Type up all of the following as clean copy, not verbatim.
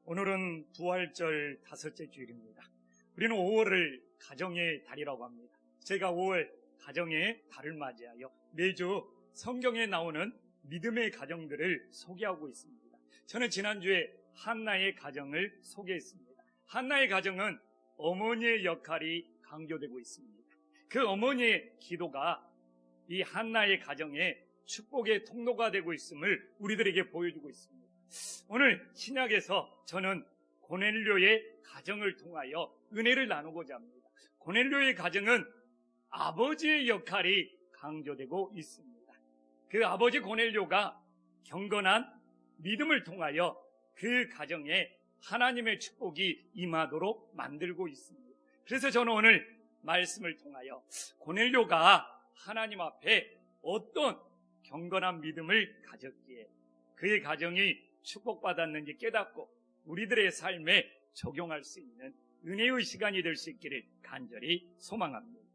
오늘은 부활절 5째 주일입니다. 우리는 5월을 가정의 달이라고 합니다. 제가 5월 가정의 달을 맞이하여 매주 성경에 나오는 믿음의 가정들을 소개하고 있습니다. 저는 지난주에 한나의 가정을 소개했습니다. 한나의 가정은 어머니의 역할이 강조되고 있습니다. 그 어머니의 기도가 이 한나의 가정에 축복의 통로가 되고 있음을 우리들에게 보여주고 있습니다. 오늘 신약에서 저는 고넬료의 가정을 통하여 은혜를 나누고자 합니다. 고넬료의 가정은 아버지의 역할이 강조되고 있습니다. 그 아버지 고넬료가 경건한 믿음을 통하여 그 가정에 하나님의 축복이 임하도록 만들고 있습니다. 그래서 저는 오늘 말씀을 통하여 고넬료가 하나님 앞에 어떤 경건한 믿음을 가졌기에 그의 가정이 축복받았는지 깨닫고 우리들의 삶에 적용할 수 있는 은혜의 시간이 될 수 있기를 간절히 소망합니다.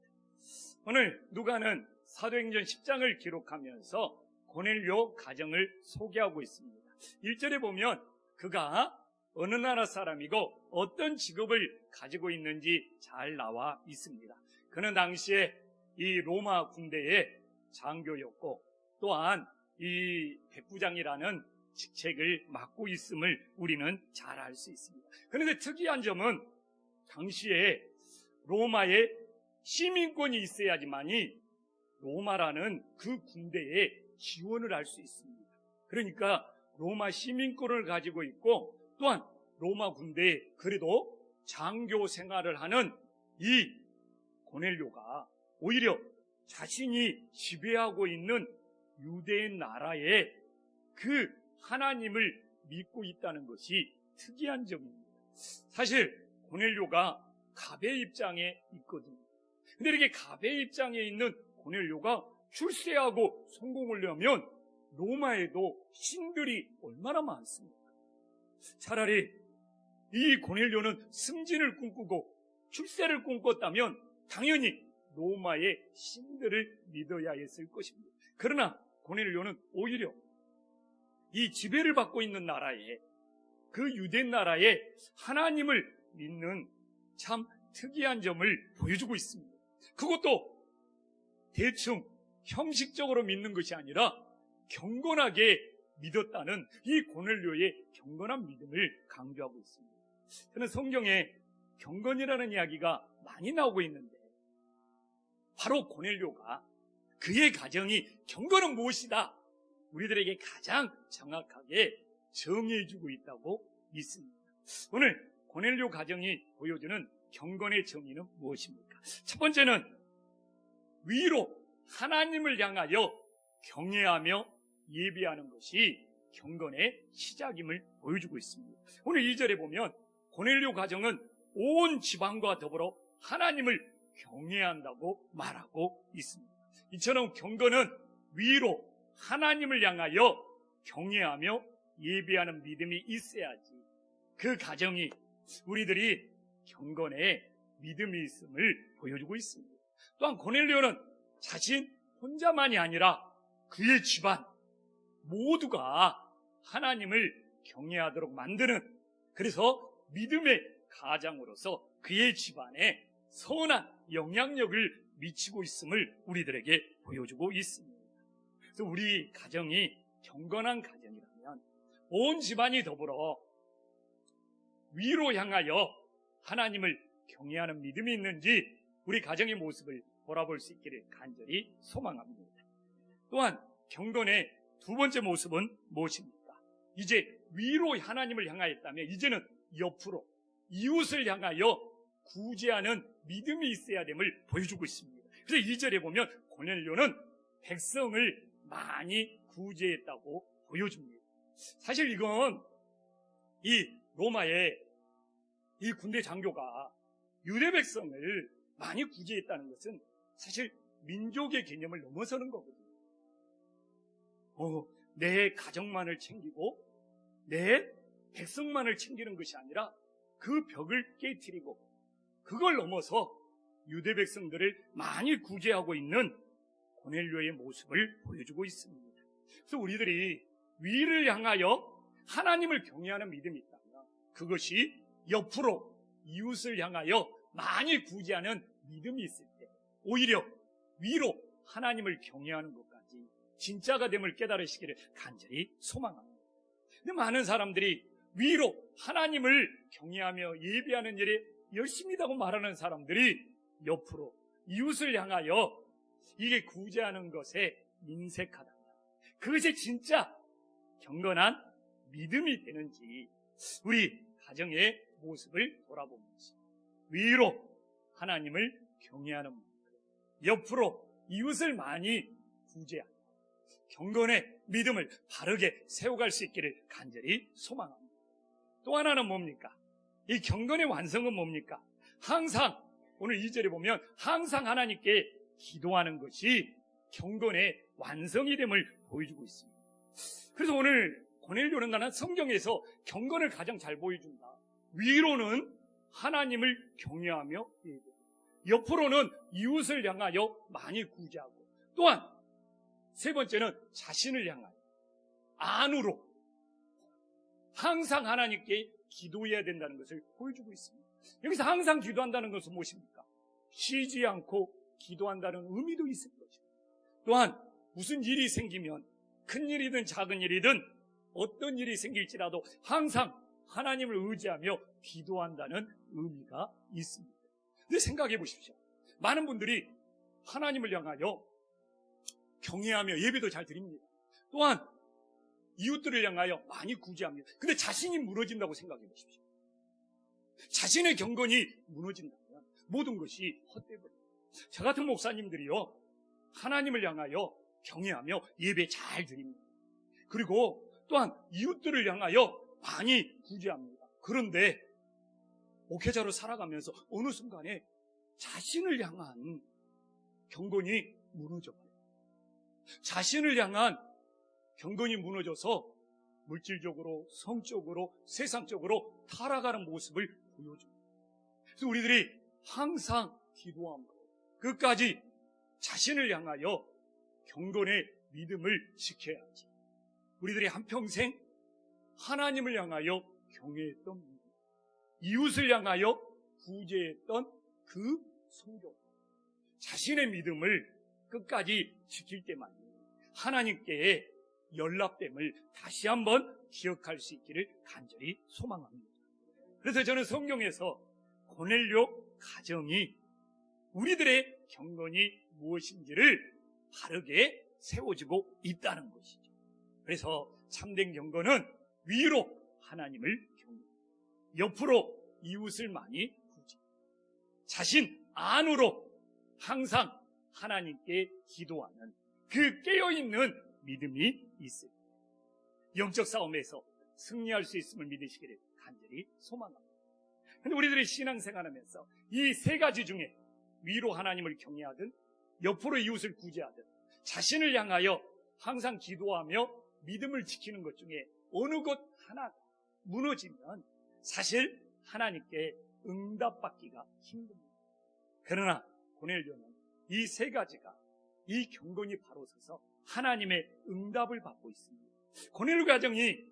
오늘 누가는 사도행전 10장을 기록하면서 고넬료 가정을 소개하고 있습니다. 1절에 보면 그가 어느 나라 사람이고 어떤 직업을 가지고 있는지 잘 나와 있습니다. 그는 당시에 이 로마 군대의 장교였고 또한 이 백부장이라는 직책을 맡고 있음을 우리는 잘 알 수 있습니다. 그런데 특이한 점은 당시에 로마에 시민권이 있어야지만이 로마라는 그 군대에 지원을 할 수 있습니다. 그러니까 로마 시민권을 가지고 있고 또한 로마 군대에 그래도 장교 생활을 하는 이 고넬료가 오히려 자신이 지배하고 있는 유대인 나라에 그 하나님을 믿고 있다는 것이 특이한 점입니다. 사실 고넬료가 갑의 입장에 있거든요. 근데 이렇게 갑의 입장에 있는 고넬료가 출세하고 성공하려면 로마에도 신들이 얼마나 많습니까? 차라리 이 고넬료는 승진을 꿈꾸고 출세를 꿈꿨다면 당연히 로마의 신들을 믿어야 했을 것입니다. 그러나 고넬료는 오히려 이 지배를 받고 있는 나라에 그 유대 나라에 하나님을 믿는 참 특이한 점을 보여주고 있습니다. 그것도 대충 형식적으로 믿는 것이 아니라 경건하게 믿었다는 이 고넬료의 경건한 믿음을 강조하고 있습니다. 저는 성경에 경건이라는 이야기가 많이 나오고 있는데 바로 고넬료가 그의 가정이 경건은 무엇이다? 우리들에게 가장 정확하게 정의해주고 있다고 믿습니다. 오늘 고넬료 가정이 보여주는 경건의 정의는 무엇입니까? 첫 번째는 위로 하나님을 향하여 경외하며 예배하는 것이 경건의 시작임을 보여주고 있습니다. 오늘 2절에 보면 고넬료 가정은 온 지방과 더불어 하나님을 경외한다고 말하고 있습니다. 이처럼 경건은 위로 하나님을 향하여 경외하며 예배하는 믿음이 있어야지 그 가정이 우리들이 경건의 믿음이 있음을 보여주고 있습니다. 또한 고넬료는 자신 혼자만이 아니라 그의 집안 모두가 하나님을 경외하도록 만드는 그래서 믿음의 가장으로서 그의 집안에 선한 영향력을 미치고 있음을 우리들에게 보여주고 있습니다. 그래서 우리 가정이 경건한 가정이라면 온 집안이 더불어 위로 향하여 하나님을 경외하는 믿음이 있는지 우리 가정의 모습을 돌아볼 수 있기를 간절히 소망합니다. 또한 경건의 두 번째 모습은 무엇입니까? 이제 위로 하나님을 향하였다면 이제는 옆으로 이웃을 향하여 구제하는 믿음이 있어야 됨을 보여주고 있습니다. 그래서 2절에 보면 고넬료는 백성을 많이 구제했다고 보여줍니다. 사실 이건 이 로마의 이 군대 장교가 유대 백성을 많이 구제했다는 것은 사실 민족의 개념을 넘어서는 거거든요. 내 가정만을 챙기고 내 백성만을 챙기는 것이 아니라 그 벽을 깨트리고 그걸 넘어서 유대 백성들을 많이 구제하고 있는 고넬료의 모습을 보여주고 있습니다. 그래서 우리들이 위를 향하여 하나님을 경외하는 믿음이 있다면 그것이 옆으로 이웃을 향하여 많이 구제하는 믿음이 있을 때 오히려 위로 하나님을 경외하는 것까지 진짜가 됨을 깨달으시기를 간절히 소망합니다. 근데 많은 사람들이 위로 하나님을 경외하며 예배하는 일에 열심이라고 말하는 사람들이 옆으로 이웃을 향하여 이게 구제하는 것에 인색하다. 그것이 진짜 경건한 믿음이 되는지 우리 가정의 모습을 돌아보면서 위로 하나님을 경외하는 만큼 옆으로 이웃을 많이 구제하는 경건의 믿음을 바르게 세워갈 수 있기를 간절히 소망합니다. 또 하나는 뭡니까? 이 경건의 완성은 뭡니까? 항상 오늘 2절에 보면 항상 하나님께 기도하는 것이 경건의 완성이 됨을 보여주고 있습니다. 그래서 오늘 고넬료는 나는 성경에서 경건을 가장 잘 보여준다. 위로는 하나님을 경외하며 옆으로는 이웃을 향하여 많이 구제하고 또한 세 번째는 자신을 향하여 안으로 항상 하나님께 기도해야 된다는 것을 보여주고 있습니다. 여기서 항상 기도한다는 것은 무엇입니까? 쉬지 않고 기도한다는 의미도 있을 것입니다. 또한 무슨 일이 생기면 큰 일이든 작은 일이든 어떤 일이 생길지라도 항상 하나님을 의지하며 기도한다는 의미가 있습니다. 근데 생각해 보십시오. 많은 분들이 하나님을 향하여 경외하며 예배도 잘 드립니다. 또한 이웃들을 향하여 많이 구제합니다. 근데 자신이 무너진다고 생각해 보십시오. 자신의 경건이 무너진다면 모든 것이 헛되거든요. 저 같은 목사님들이요, 하나님을 향하여 경외하며 예배 잘 드립니다. 그리고 또한 이웃들을 향하여 많이 구제합니다. 그런데 목회자로 살아가면서 어느 순간에 자신을 향한 경건이 무너져버려요. 자신을 향한 경건이 무너져서 물질적으로, 성적으로, 세상적으로 타락하는 모습을 보여줍니다. 그래서 우리들이 항상 기도함으로 끝까지 자신을 향하여 경건의 믿음을 지켜야지. 우리들이 한평생 하나님을 향하여 경외했던 믿음, 이웃을 향하여 구제했던 그 성경, 자신의 믿음을 끝까지 지킬 때만 하나님께 연락됨을 다시 한번 기억할 수 있기를 간절히 소망합니다. 그래서 저는 성경에서 고넬료 가정이 우리들의 경건이 무엇인지를 바르게 세워지고 있다는 것이죠. 그래서 참된 경건은 위로 하나님을 경외, 옆으로 이웃을 많이 구제, 자신 안으로 항상 하나님께 기도하는 그 깨어있는 믿음이 있을 때 영적 싸움에서 승리할 수 있음을 믿으시기를 간절히 소망합니다. 그런데 우리들이 신앙생활하면서 이 세 가지 중에 위로 하나님을 경외하든 옆으로 이웃을 구제하든 자신을 향하여 항상 기도하며 믿음을 지키는 것 중에 어느 것 하나가 무너지면 사실 하나님께 응답받기가 힘듭니다. 그러나 고넬료는 이 세 가지가 이 경건이 바로 서서 하나님의 응답을 받고 있습니다. 고넬료 가정이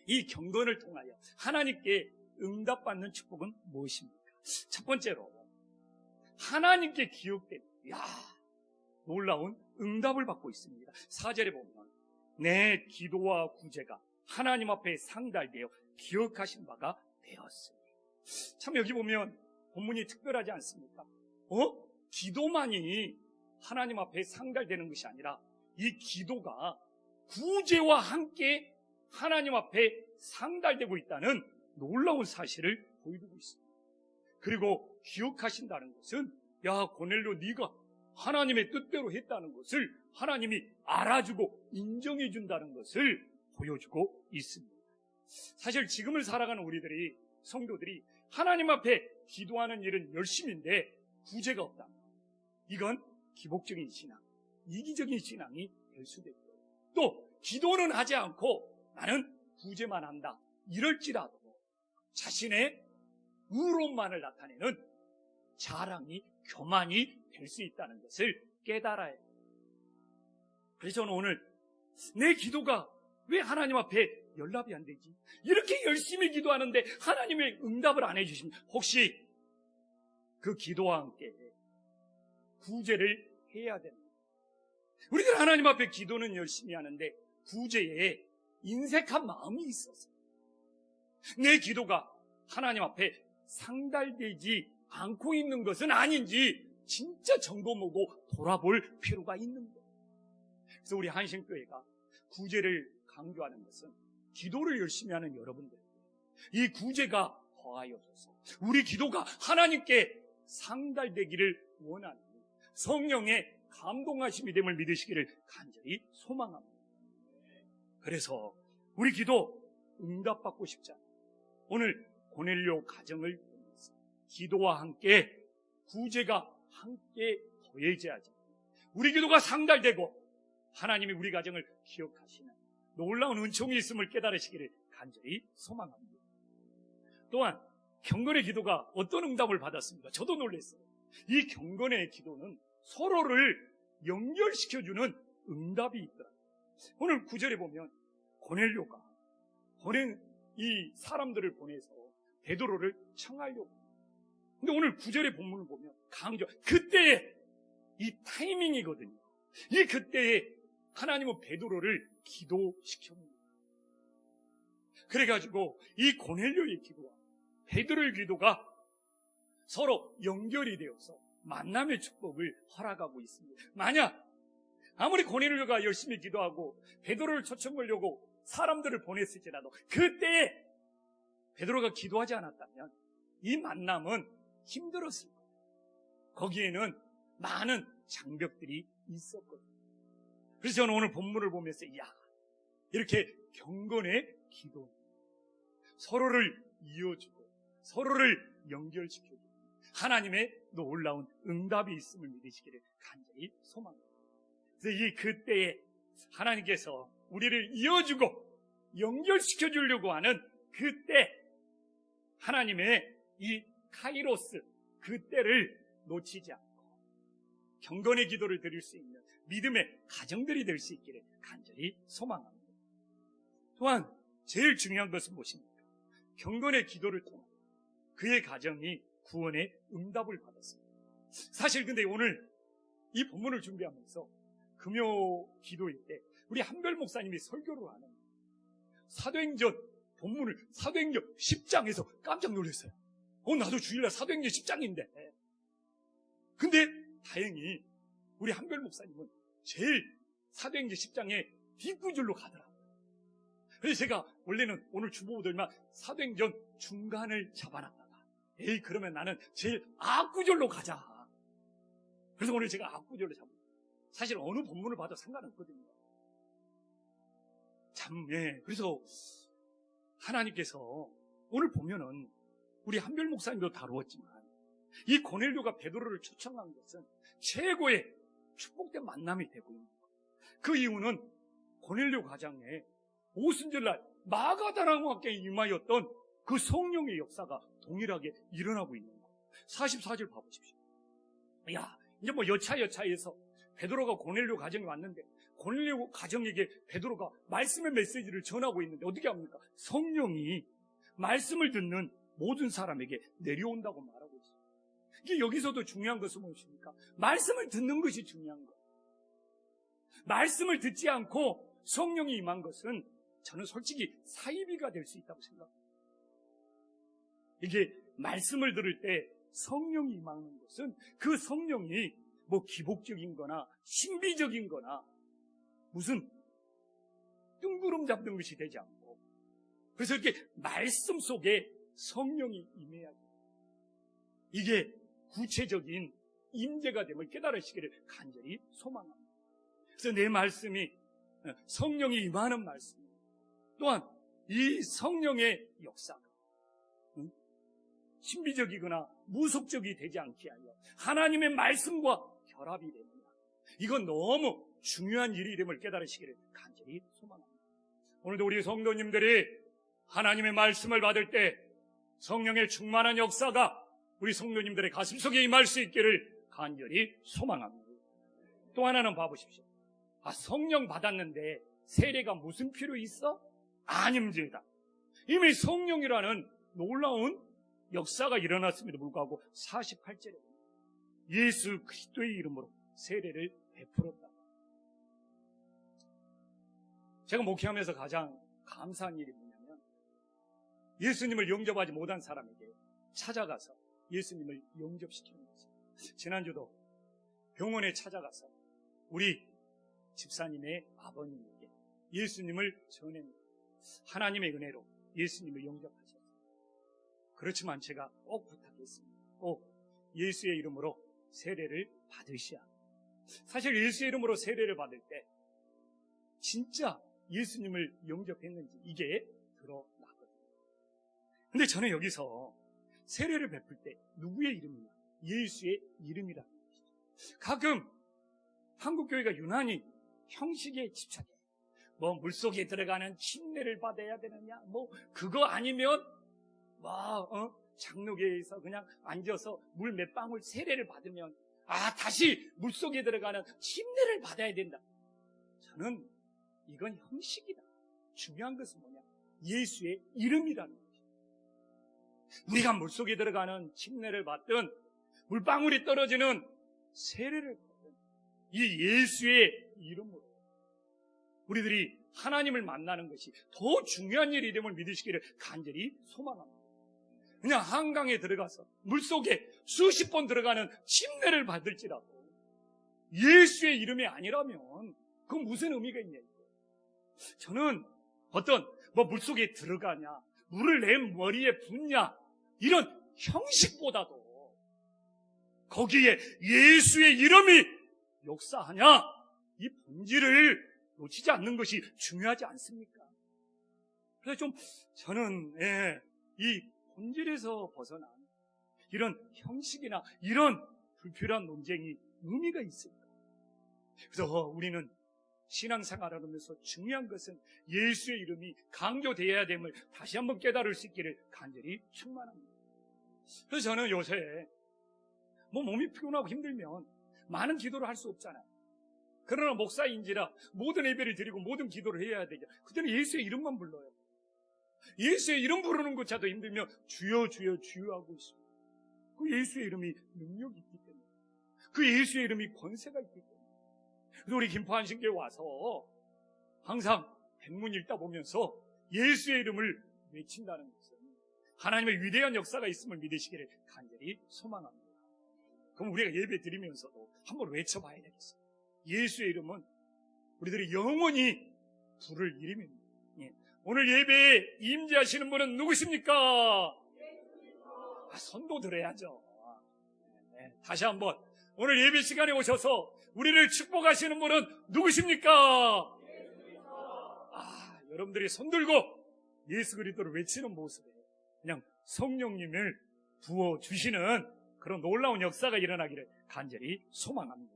이 경건을 통하여 하나님께 응답받는 축복은 무엇입니까? 첫 번째로 하나님께 기억된 놀라운 응답을 받고 있습니다. 4절에 보면 내 기도와 구제가 하나님 앞에 상달되어 기억하신 바가 되었으니. 참 여기 보면 본문이 특별하지 않습니까? 기도만이 하나님 앞에 상달되는 것이 아니라 이 기도가 구제와 함께 하나님 앞에 상달되고 있다는 놀라운 사실을 보여주고 있습니다. 그리고 기억하신다는 것은 고넬료 네가 하나님의 뜻대로 했다는 것을 하나님이 알아주고 인정해 준다는 것을 보여주고 있습니다. 사실 지금을 살아가는 우리들이, 성도들이 하나님 앞에 기도하는 일은 열심인데 구제가 없다면 이건 기복적인 신앙, 이기적인 신앙이 될 수도 있고, 또 기도는 하지 않고 나는 구제만 한다 이럴지라도 자신의 의로움만을 나타내는 자랑이, 교만이 될 수 있다는 것을 깨달아야 해요. 그래서 저는 오늘 내 기도가 왜 하나님 앞에 연락이 안 되지? 이렇게 열심히 기도하는데 하나님의 응답을 안 해주시면 혹시 그 기도와 함께 구제를 해야 됩니다. 우리들 하나님 앞에 기도는 열심히 하는데 구제에 인색한 마음이 있어서 내 기도가 하나님 앞에 상달되지 않고 있는 것은 아닌지 진짜 점검하고 돌아볼 필요가 있는 거예요. 그래서 우리 한신교회가 구제를 강조하는 것은 기도를 열심히 하는 여러분들, 이 구제가 더하여져서 우리 기도가 하나님께 상달되기를 원하는 성령의 감동하심이 됨을 믿으시기를 간절히 소망합니다. 그래서 우리 기도 응답받고 싶잖아요. 오늘 고넬료 가정을 보면서 기도와 함께 구제가 함께 더해져야지 우리 기도가 상달되고 하나님이 우리 가정을 기억하시는 놀라운 은총이 있음을 깨달으시기를 간절히 소망합니다. 또한 경건의 기도가 어떤 응답을 받았습니까? 저도 놀랐어요. 이 경건의 기도는 서로를 연결시켜주는 응답이 있더라고요. 오늘 9절에 보면 고넬료가 이 사람들을 보내서 베드로를 청하려고. 근데 오늘 9절의 본문을 보면 강조, 그때의 이 타이밍이거든요. 이 그때에 하나님은 베드로를 기도시켰습니다. 그래가지고 이 고넬료의 기도와 베드로의 기도가 서로 연결이 되어서 만남의 축복을 허락하고 있습니다. 만약 아무리 고넬료가 열심히 기도하고 베드로를 초청하려고 사람들을 보냈을지라도 그때에 베드로가 기도하지 않았다면 이 만남은 힘들었을 거예요. 거기에는 많은 장벽들이 있었거든요. 그래서 저는 오늘 본문을 보면서 이렇게 경건의 기도, 서로를 이어주고 서로를 연결시켜주고 하나님의 놀라운 응답이 있음을 믿으시기를 간절히 소망합니다. 그래서 이 그때에 하나님께서 우리를 이어주고 연결시켜주려고 하는 그때 하나님의 이 카이로스 그때를 놓치지 않고 경건의 기도를 드릴 수 있는 믿음의 가정들이 될 수 있기를 간절히 소망합니다. 또한 제일 중요한 것은 무엇입니까? 경건의 기도를 통해 그의 가정이 구원의 응답을 받았습니다. 사실 근데 오늘 이 본문을 준비하면서 금요 기도일 때 우리 한별 목사님이 설교를 하는 사도행전 본문을 사도행전 10장에서 깜짝 놀랐어요. 나도 주일날 사도행전 10장인데. 근데 다행히 우리 한별 목사님은 제일 사도행전 10장의 뒷구절로 가더라고요. 그래서 제가 원래는 오늘 주보들만 사도행전 중간을 잡아놨다가 그러면 나는 제일 앞구절로 가자. 그래서 오늘 제가 앞구절로 잡았어요. 사실 어느 본문을 봐도 상관없거든요. 그래서 하나님께서 오늘 보면은 우리 한별 목사님도 다루었지만 이 고넬료가 베드로를 초청한 것은 최고의 축복된 만남이 되고 있는 거예요. 그 이유는 고넬료 가정에 오순절날 마가다라와 함께 임하였던 그 성령의 역사가 동일하게 일어나고 있는 거예요. 44절 봐보십시오. 이제 여차여차해서 베드로가 고넬료 가정에 왔는데 고넬료 가정에게 베드로가 말씀의 메시지를 전하고 있는데 어떻게 합니까? 성령이 말씀을 듣는 모든 사람에게 내려온다고 말하고 있어요. 이게 여기서도 중요한 것은 무엇입니까? 말씀을 듣는 것이 중요한 거예요. 말씀을 듣지 않고 성령이 임한 것은 저는 솔직히 사이비가 될 수 있다고 생각합니다. 이게 말씀을 들을 때 성령이 임하는 것은 그 성령이 기복적인 거나 신비적인 거나 무슨 뜬구름 잡는 것이 되지 않고 그래서 이렇게 말씀 속에 성령이 임해야 돼요. 이게 구체적인 임재가 됨을 깨달으시기를 간절히 소망합니다. 그래서 내 말씀이 성령이 임하는 말씀 또한 이 성령의 역사가 신비적이거나 무속적이 되지 않게 하여 하나님의 말씀과 결합이 되느냐 이건 너무 중요한 일이 됨을 깨달으시기를 간절히 소망합니다. 오늘도 우리 성도님들이 하나님의 말씀을 받을 때 성령의 충만한 역사가 우리 성도님들의 가슴속에 임할 수 있기를 간절히 소망합니다. 또 하나는 봐보십시오. 성령 받았는데 세례가 무슨 필요 있어? 아닙니다. 이미 성령이라는 놀라운 역사가 일어났음에도 불구하고 48절에 예수 그리스도의 이름으로 세례를 베풀었다. 제가 목회하면서 가장 감사한 일이 뭐냐면 예수님을 영접하지 못한 사람에게 찾아가서 예수님을 영접시키는 것입니다. 지난주도 병원에 찾아가서 우리 집사님의 아버님에게 예수님을 전했는데 하나님의 은혜로 예수님을 영접하셨어요. 그렇지만 제가 꼭 부탁했습니다. 꼭 예수의 이름으로 세례를 받으셔야. 사실 예수의 이름으로 세례를 받을 때 진짜 예수님을 영접했는지 이게 드러나거든요. 근데 저는 여기서 세례를 베풀 때 누구의 이름이냐? 예수의 이름이라는 것이죠. 가끔 한국교회가 유난히 형식에 집착해. 뭐 물속에 들어가는 침례를 받아야 되느냐? 뭐 그거 아니면 장로교회에서 그냥 앉아서 물 몇 방울 세례를 받으면 다시 물속에 들어가는 침례를 받아야 된다. 저는 이건 형식이다. 중요한 것은 뭐냐? 예수의 이름이라는 거죠. 우리가 물속에 들어가는 침례를 받든 물방울이 떨어지는 세례를 받든 이 예수의 이름으로 우리들이 하나님을 만나는 것이 더 중요한 일이 됨을 믿으시기를 간절히 소망합니다. 그냥 한강에 들어가서 물속에 수십 번 들어가는 침례를 받을지라도 예수의 이름이 아니라면 그건 무슨 의미가 있냐. 저는 물속에 들어가냐, 물을 내 머리에 붓냐, 이런 형식보다도 거기에 예수의 이름이 역사하냐, 이 본질을 놓치지 않는 것이 중요하지 않습니까? 그래서 저는 이 본질에서 벗어난 이런 형식이나 이런 불필요한 논쟁이 의미가 있습니다. 그래서 우리는 신앙생활하면서 중요한 것은 예수의 이름이 강조되어야 됨을 다시 한번 깨달을 수 있기를 간절히 충만합니다. 그래서 저는 요새 몸이 피곤하고 힘들면 많은 기도를 할 수 없잖아요. 그러나 목사인지라 모든 예배를 드리고 모든 기도를 해야 되죠. 그때는 예수의 이름만 불러요. 예수의 이름 부르는 것조차도 힘들면 주여 주여 주여 하고 있습니다. 그 예수의 이름이 능력이 있기 때문에, 그 예수의 이름이 권세가 있기 때문에. 그래서 우리 김포한신교에 와서 항상 백문 읽다 보면서 예수의 이름을 외친다는 것은 하나님의 위대한 역사가 있음을 믿으시기를 간절히 소망합니다. 그럼 우리가 예배 드리면서도 한번 외쳐봐야 되겠어요. 예수의 이름은 우리들이 영원히 부를 이름입니다. 오늘 예배에 임재하시는 분은 누구십니까? 손도 들어야죠. 다시 한번 오늘 예배 시간에 오셔서 우리를 축복하시는 분은 누구십니까? 여러분들이 손들고 예수 그리스도를 외치는 모습에 그냥 성령님을 부어주시는 그런 놀라운 역사가 일어나기를 간절히 소망합니다.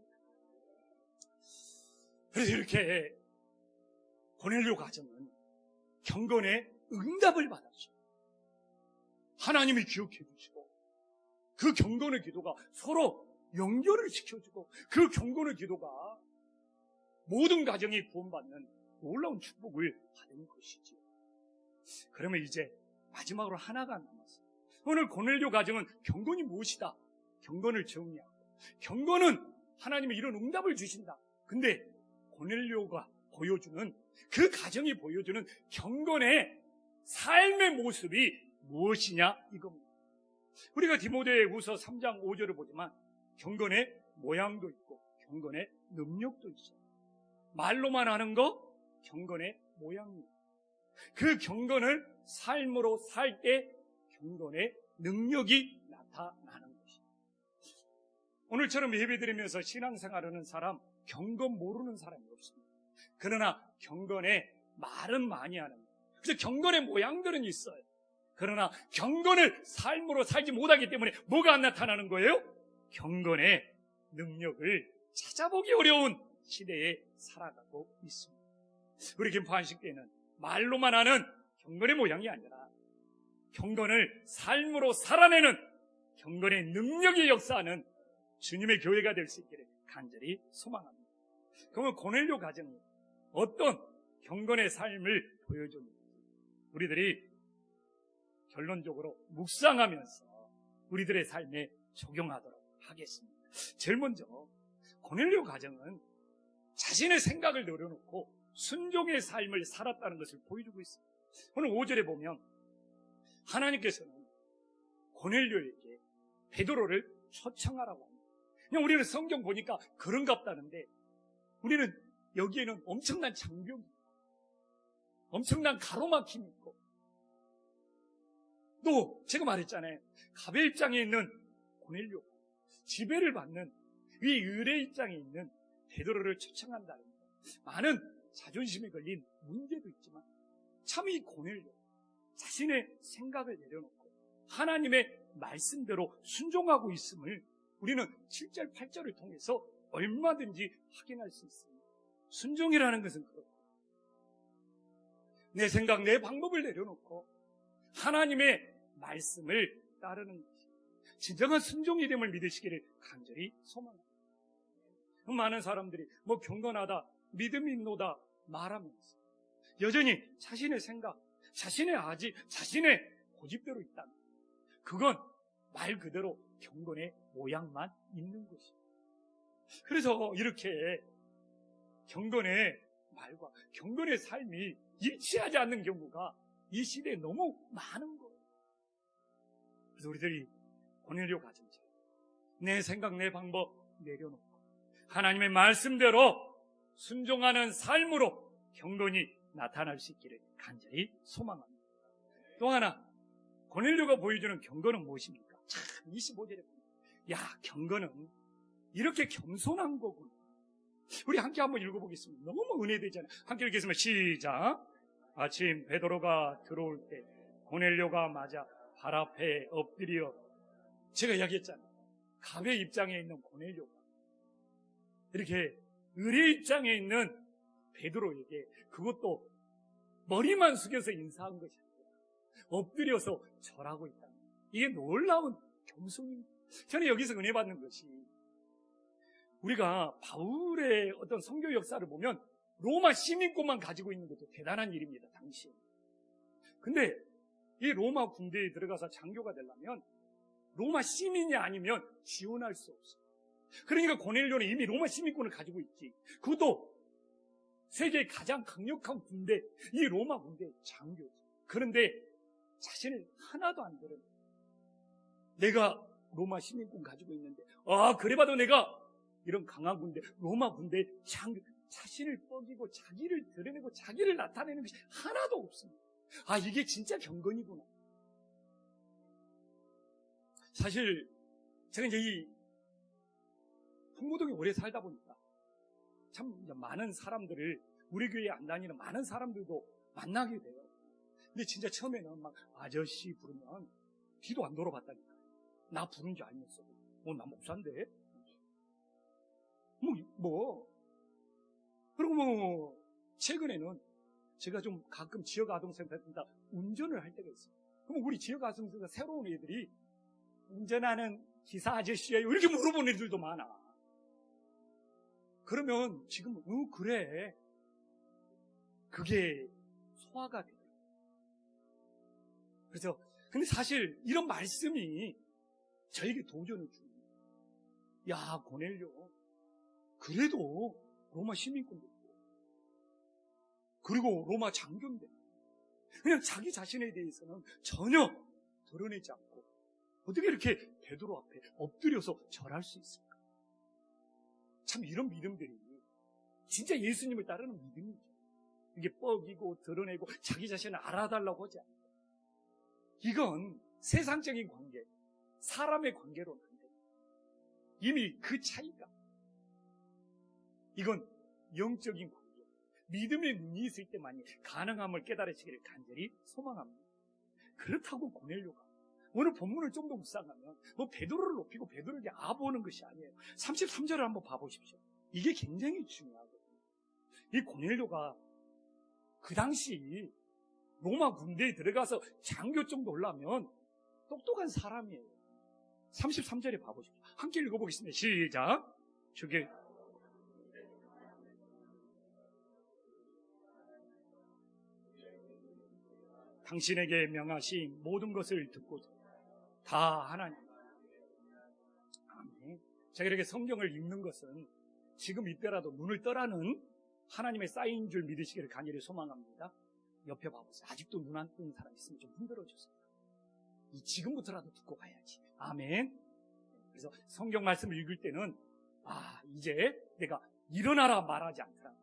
그래서 이렇게 고넬료 가정은 경건의 응답을 받았죠. 하나님이 기억해 주시고 그 경건의 기도가 서로 연결을 시켜주고 그 경건의 기도가 모든 가정이 구원받는 놀라운 축복을 받은 것이죠. 그러면 이제 마지막으로 하나가 남았어요. 오늘 고넬료 가정은 경건이 무엇이다? 경건을 정리하고 경건은 하나님이 이런 응답을 주신다. 근데 고넬료가 보여주는 그 가정이 보여주는 경건의 삶의 모습이 무엇이냐 이겁니다. 우리가 디모데후서 3장 5절을 보지만 경건의 모양도 있고 경건의 능력도 있어요. 말로만 하는 거 경건의 모양입니다. 그 경건을 삶으로 살 때 경건의 능력이 나타나는 것입니다. 오늘처럼 예배드리면서 신앙생활하는 사람 경건 모르는 사람이 없습니다. 그러나 경건의 말은 많이 하는 거예요. 그래서 경건의 모양들은 있어요. 그러나 경건을 삶으로 살지 못하기 때문에 뭐가 안 나타나는 거예요? 경건의 능력을 찾아보기 어려운 시대에 살아가고 있습니다. 우리 김포한식교회는 말로만 하는 경건의 모양이 아니라 경건을 삶으로 살아내는 경건의 능력이 역사하는 주님의 교회가 될 수 있기를 간절히 소망합니다. 그러면 고넬료 가정이 어떤 경건의 삶을 보여줍니까? 우리들이 결론적으로 묵상하면서 우리들의 삶에 적용하도록 하겠습니다. 제일 먼저 고넬료 가정은 자신의 생각을 내려놓고 순종의 삶을 살았다는 것을 보여주고 있습니다. 오늘 5절에 보면 하나님께서는 고넬료에게 베드로를 초청하라고 합니다. 그냥 우리는 성경 보니까 그런갑다는데 우리는 여기에는 엄청난 장벽이 있고 엄청난 가로막힘이 있고 또 제가 말했잖아요. 갑의 입장에 있는 고넬료, 지배를 받는 이 의뢰 입장에 있는 베드로를 초청한다는 것. 많은 자존심에 걸린 문제도 있지만 참 이 고넬료 자신의 생각을 내려놓고 하나님의 말씀대로 순종하고 있음을 우리는 7절, 8절을 통해서 얼마든지 확인할 수 있습니다. 순종이라는 것은 그렇고 내 생각, 내 방법을 내려놓고 하나님의 말씀을 따르는 것이 진정한 순종이 됨을 믿으시기를 간절히 소망합니다. 많은 사람들이 경건하다, 믿음이 있노다 말하면서 여전히 자신의 생각, 자신의 아지, 자신의 고집대로 있다. 그건 말 그대로 경건의 모양만 있는 것입니다. 그래서 이렇게 경건의 말과 경건의 삶이 일치하지 않는 경우가 이 시대에 너무 많은 거예요. 그래서 우리들이 고넬료 가정처럼 내 생각, 내 방법 내려놓고 하나님의 말씀대로 순종하는 삶으로 경건이 나타날 수 있기를 간절히 소망합니다. 또 하나 고넬료가 보여주는 경건은 무엇입니까? 참 25절에 보면 야, 경건은 이렇게 겸손한 거구나. 우리 함께 한번 읽어보겠습니다. 너무 은혜되잖아요. 함께 읽겠습니다. 시작. 아침 베드로가 들어올 때 고넬료가 맞아 발 앞에 엎드려, 제가 이야기했잖아요. 갑의 입장에 있는 고넬료가 이렇게 의뢰 입장에 있는 베드로에게 그것도 머리만 숙여서 인사한 것이 아니라 엎드려서 절하고 있다. 이게 놀라운 겸손입니다. 저는 여기서 은혜 받는 것이 우리가 바울의 어떤 선교 역사를 보면 로마 시민권만 가지고 있는 것도 대단한 일입니다. 당시에. 근데 이 로마 군대에 들어가서 장교가 되려면 로마 시민이 아니면 지원할 수 없어요. 그러니까 고넬료는 이미 로마 시민권을 가지고 있지. 그것도 세계의 가장 강력한 군대, 이 로마 군대의 장교지. 그런데 자신을 하나도 안 드러내. 내가 로마 시민권 가지고 있는데, 그래봐도 내가 이런 강한 군대, 로마 군대의 장교, 자신을 뻐기고 자기를 드러내고 자기를 나타내는 것이 하나도 없습니다. 이게 진짜 경건이구나. 사실 제가 이제 이 풍무동에 오래 살다 보니까 참 많은 사람들을, 우리 교회에 안 다니는 많은 사람들도 만나게 돼요. 근데 진짜 처음에는 막 아저씨 부르면 뒤도 안 돌아봤다니까. 나 부른 줄 알면서. 나 목사인데? 그리고 최근에는 제가 좀 가끔 지역아동센터에 운전을 할 때가 있어요. 그럼 우리 지역아동센터 새로운 애들이 운전하는 기사 아저씨예요? 이렇게 물어보는 애들도 많아. 그러면 지금 그래. 그게 소화가 돼요. 그래서 근데 사실 이런 말씀이 저에게 도전을 줍니다. 야, 고넬료. 그래도 로마 시민권도 있고 그리고 로마 장교인데 그냥 자기 자신에 대해서는 전혀 드러내지 않고 어떻게 이렇게 베드로 앞에 엎드려서 절할 수 있을까? 참 이런 믿음들이 진짜 예수님을 따르는 믿음이죠. 이게 뻐기고 드러내고 자기 자신을 알아달라고 하지 않는다. 이건 세상적인 관계, 사람의 관계로는 안 됩니다. 이미 그 차이가, 이건 영적인 관계, 믿음의 눈이 있을 때만이 가능함을 깨달으시기를 간절히 소망합니다. 그렇다고 고넬료가 오늘 본문을 좀 더 묵상하면 베드로를 높이고 베드로에게 아부하는 것이 아니에요. 33절을 한번 봐보십시오. 이게 굉장히 중요하거든요. 이 고넬료가 그 당시 로마 군대에 들어가서 장교 정도 올라면 똑똑한 사람이에요. 33절에 봐보십시오. 함께 읽어보겠습니다. 시작. 주께 당신에게 명하신 모든 것을 듣고 다 하나님. 아멘. 자, 이렇게 성경을 읽는 것은 지금 이때라도 눈을 떠라는 하나님의 사인인 줄 믿으시기를 간절히 소망합니다. 옆에 봐보세요. 아직도 눈 안 뜨는 사람 있으면 좀 흔들어 주세요. 지금부터라도 듣고 가야지. 아멘. 그래서 성경 말씀을 읽을 때는 이제 내가 일어나라 말하지 않더라,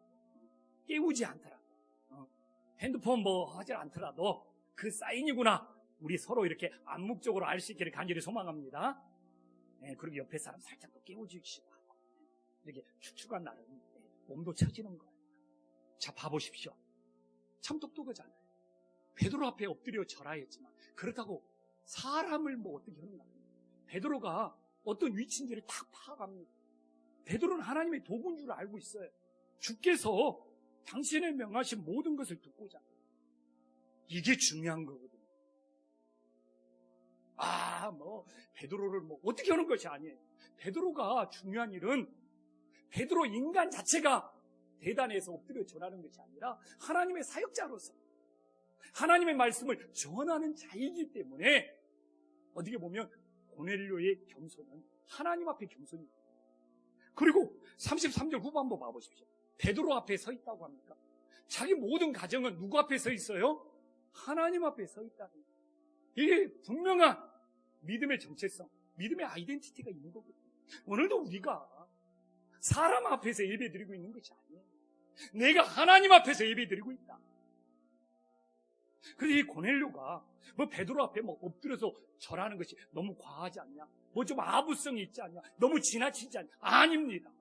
깨우지 않더라, 핸드폰 하지 않더라도 그 사인이구나, 우리 서로 이렇게 암묵적으로 알 수 있기를 간절히 소망합니다. 그리고 옆에 사람 살짝 더 깨워주시고 하고, 이렇게 축축한 날은 몸도 처지는 거예요. 자, 봐보십시오. 참 똑똑하잖아요. 베드로 앞에 엎드려 절하 했지만 그렇다고 사람을 어떻게 하는가. 베드로가 어떤 위치인지를 딱 파악합니다. 베드로는 하나님의 도구인 줄 알고 있어요. 주께서 당신의 명하신 모든 것을 듣고자. 이게 중요한 거거든요. 베드로를 어떻게 하는 것이 아니에요. 베드로가 중요한 일은 베드로 인간 자체가 대단해서 엎드려 절하는 것이 아니라 하나님의 사역자로서 하나님의 말씀을 전하는 자이기 때문에 어떻게 보면 고넬료의 겸손은 하나님 앞에 겸손입니다. 그리고 33절 후반부 봐보십시오. 베드로 앞에 서 있다고 합니까? 자기 모든 가정은 누구 앞에 서 있어요? 하나님 앞에 서 있다는 거예요. 이게 분명한 믿음의 정체성, 믿음의 아이덴티티가 있는 거거든요. 오늘도 우리가 사람 앞에서 예배 드리고 있는 것이 아니에요. 내가 하나님 앞에서 예배 드리고 있다. 그래서 이 고넬료가 베드로 앞에 엎드려서 절하는 것이 너무 과하지 않냐? 좀 아부성이 있지 않냐? 너무 지나치지 않냐? 아닙니다.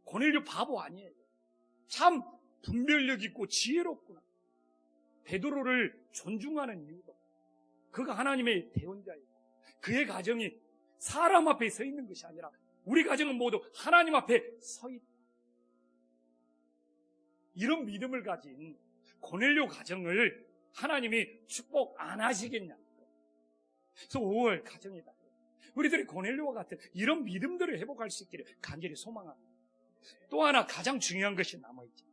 고넬료 바보 아니에요. 참 분별력 있고 지혜롭구나. 베드로를 존중하는 이유도 그가 하나님의 대원자이고 그의 가정이 사람 앞에 서 있는 것이 아니라 우리 가정은 모두 하나님 앞에 서 있다. 이런 믿음을 가진 고넬료 가정을 하나님이 축복 안 하시겠냐. 그래서 5월 가정이다. 우리들이 고넬료와 같은 이런 믿음들을 회복할 수 있기를 간절히 소망합니다. 또 하나 가장 중요한 것이 남아있죠.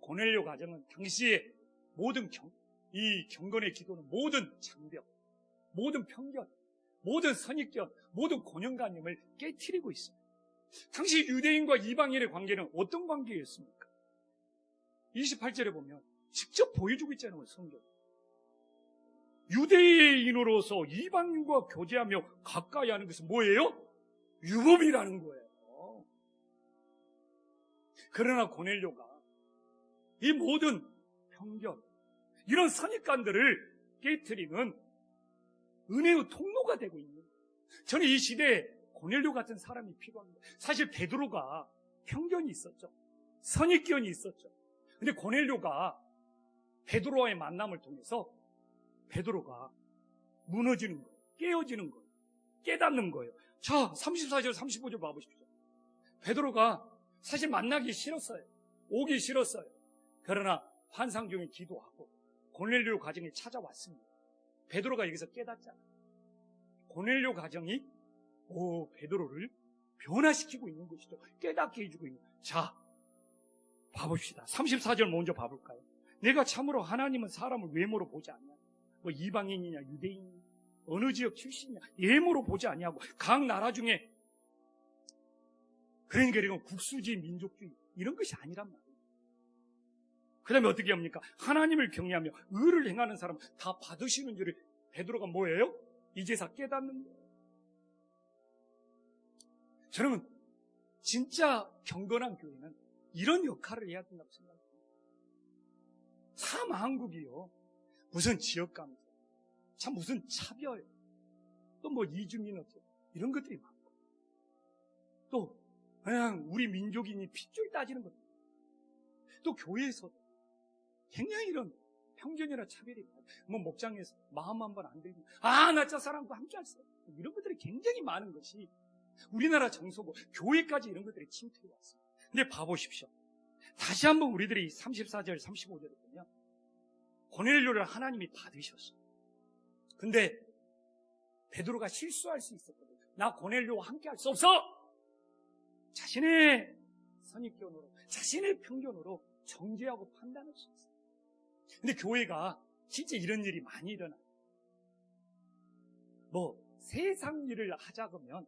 고넬료 가정은 당시에 모든 이 경건의 기도는 모든 장벽, 모든 편견, 모든 선입견, 모든 고정관념을 깨트리고 있습니다. 당시 유대인과 이방인의 관계는 어떤 관계였습니까? 28절에 보면 직접 보여주고 있잖아요, 성경. 유대인으로서 이방인과 교제하며 가까이 하는 것은 뭐예요? 율법이라는 거예요. 그러나 고넬료가 이 모든 편견, 이런 선입관들을 깨트리는 은혜의 통로가 되고 있는 거예요. 저는 이 시대에 고넬료 같은 사람이 필요합니다. 사실 베드로가 편견이 있었죠. 선입견이 있었죠. 근데 고넬료가 베드로와의 만남을 통해서 베드로가 무너지는 거예요. 깨어지는 거예요. 깨닫는 거예요. 자, 34절, 35절 봐보십시오. 베드로가 사실 만나기 싫었어요. 오기 싫었어요. 그러나 환상 중에 기도하고 고넬료 가정에 찾아왔습니다. 베드로가 여기서 깨닫잖아요. 고넬료 가정이 베드로를 변화시키고 있는 것이죠. 깨닫게 해주고 있는 거예요. 자, 봐봅시다. 34절 먼저 봐볼까요? 내가 참으로 하나님은 사람을 외모로 보지 않냐? 이방인이냐 유대인이냐 어느 지역 출신이냐 외모로 보지 않냐고. 각 나라 중에 그러니까 이건 국수주의 민족주의 이런 것이 아니란 말이에요. 그 다음에 어떻게 합니까? 하나님을 경외하며 의를 행하는 사람 다 받으시는 줄을 베드로가 뭐예요? 이제서 깨닫는 거예요. 저는 진짜 경건한 교회는 이런 역할을 해야 된다고 생각합니다. 참 한국이요. 무슨 지역감정, 참 무슨 차별, 또 이주민어법 이런 것들이 많고, 또 그냥 우리 민족인이 핏줄 따지는 것, 또 교회에서도 굉장히 이런 편견이나 차별이 있고, 목장에서 마음 한 번 안 들리면 나 저 사람과 함께 할 수 없어. 이런 것들이 굉장히 많은 것이 우리나라 정서고 교회까지 이런 것들이 침투해 왔습니다. 근데 봐보십시오. 다시 한번 우리들이 34절, 35절을 보면 고넬료를 하나님이 받으셨어요. 근데 베드로가 실수할 수 있었거든요. 나 고넬료와 함께 할 수 없어! 자신의 선입견으로, 자신의 편견으로 정죄하고 판단할 수 있어요. 근데 교회가 진짜 이런 일이 많이 일어나요. 뭐 세상 일을 하자 그러면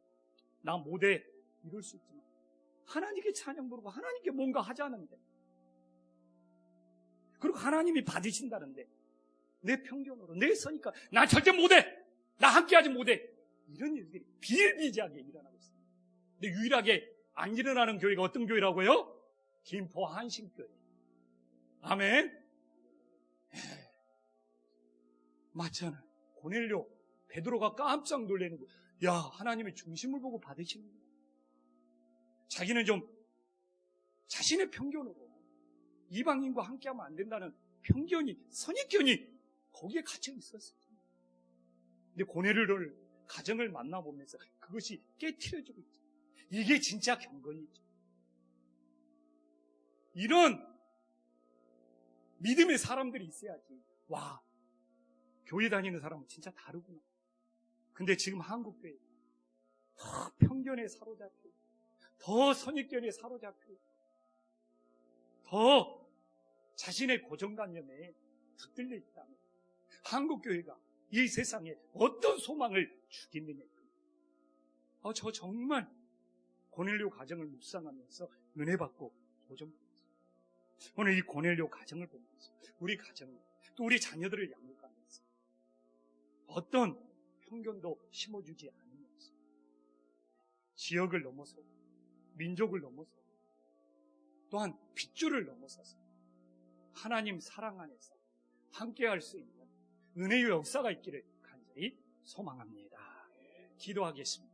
나 못해 이럴 수 있지만 하나님께 찬양 부르고 하나님께 뭔가 하자는데, 그리고 하나님이 받으신다는데 내 편견으로 내 서니까 나 절대 못해, 나 함께하지 못해, 이런 일들이 비일비재하게 일어나고 있습니다. 근데 유일하게 안 일어나는 교회가 어떤 교회라고요? 김포 한신교회. 아멘. 맞잖아요. 고넬료 베드로가 깜짝 놀라는 거예요. 야, 하나님의 중심을 보고 받으시는 거예요. 자기는 좀 자신의 편견으로 이방인과 함께하면 안 된다는 편견이, 선입견이 거기에 갇혀 있었어요. 근데 고넬료를 가정을 만나보면서 그것이 깨트려지고 있죠. 이게 진짜 경건이죠. 이런 믿음의 사람들이 있어야지, 와, 교회 다니는 사람은 진짜 다르구나. 근데 지금 한국교회 더 편견에 사로잡혀, 더 선입견에 사로잡혀, 더 자신의 고정관념에 붙들려 있다면 한국교회가 이 세상에 어떤 소망을 주겠느냐. 저 정말 고넬료 가정을 묵상하면서 은혜 받고 도전했어요. 오늘 이 고넬료 가정을 보면서 우리 가정, 또 우리 자녀들을 양육하면서 어떤 편견도 심어주지 않으면서 지역을 넘어서 민족을 넘어서 또한 핏줄을 넘어서서 하나님 사랑 안에서 함께할 수 있는 은혜의 역사가 있기를 간절히 소망합니다. 기도하겠습니다.